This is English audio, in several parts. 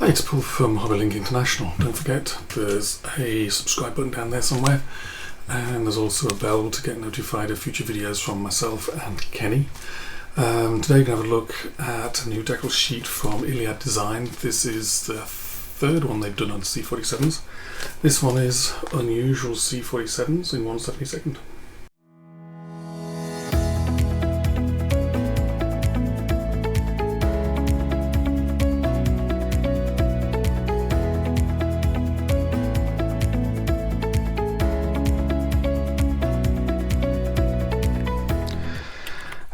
Hi, it's Paul from HobbyLink International. Don't forget, there's a subscribe button down there somewhere, and there's also a bell to get notified of future videos from myself and Kenny. Today we're going to have a look at a new decal sheet from Iliad Design. This is the third one they've done on C-47s. This one is unusual C-47s in 1/72.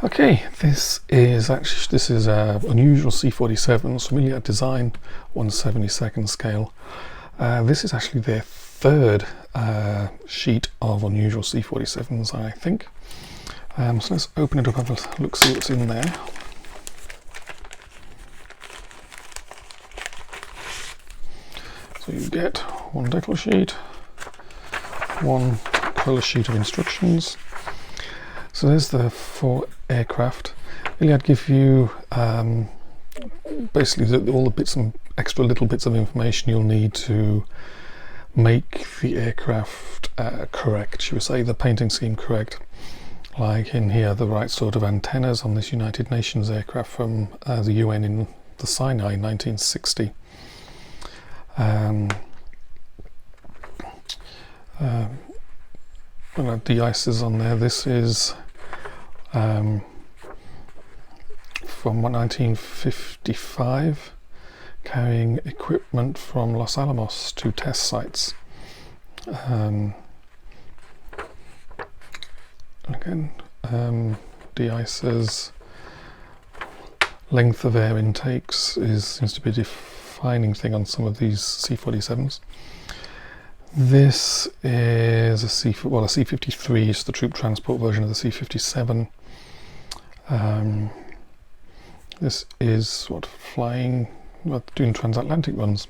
Okay, this is unusual C-47s from Iliad Design, 1/72 scale. This is actually their third sheet of unusual C-47s, I think. So let's open it up, have a look, see what's in there. So you get one decal sheet, one colour sheet of instructions. So there's the 4 aircraft. Iliad give you basically all the bits and extra little bits of information you'll need to make the aircraft correct. Should we say the painting scheme correct? Like in here, the right sort of antennas on this United Nations aircraft from the UN in the Sinai in 1960. De-icers on there. This is from 1955, carrying equipment from Los Alamos to test sites. Again, de-icers, length of air intakes seems to be a defining thing on some of these C-47s. This is a C-53, it's the troop transport version of the C-57. This is doing transatlantic runs.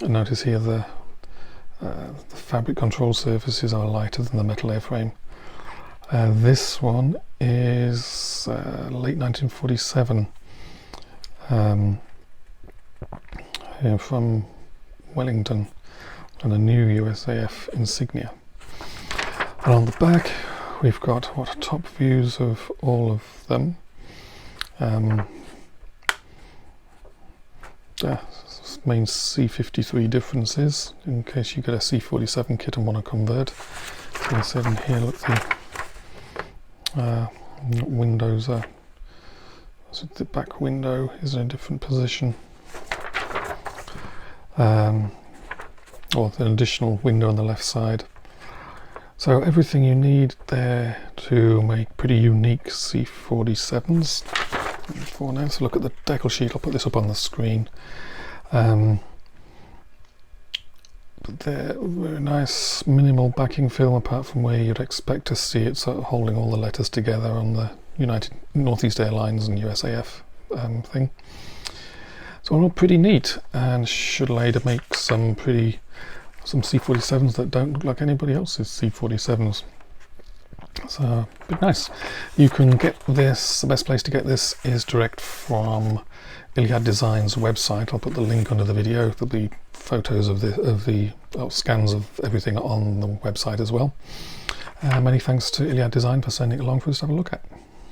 Notice here the fabric control surfaces are lighter than the metal airframe. This one is late 1947. From Wellington, and a new SAAF insignia. And on the back we've got top views of all of them. Main C-53 differences, in case you get a C-47 kit and want to convert. So I said in here, look, the windows are, so the back window is in a different position. Or an additional window on the left side. So everything you need there to make pretty unique C-47s. For now, so look at the decal sheet. I'll put this up on the screen. But they're very nice, minimal backing film, apart from where you'd expect to see it sort of holding all the letters together on the United Northeast Airlines and USAF thing. So all pretty neat, and should allow you to make some C-47s that don't look like anybody else's C-47s. So pretty nice. You can get this, the best place to get this is direct from Iliad Design's website. I'll put the link under the video. There'll be photos of the scans of everything on the website as well. Many thanks to Iliad Design for sending it along for us to have a look at.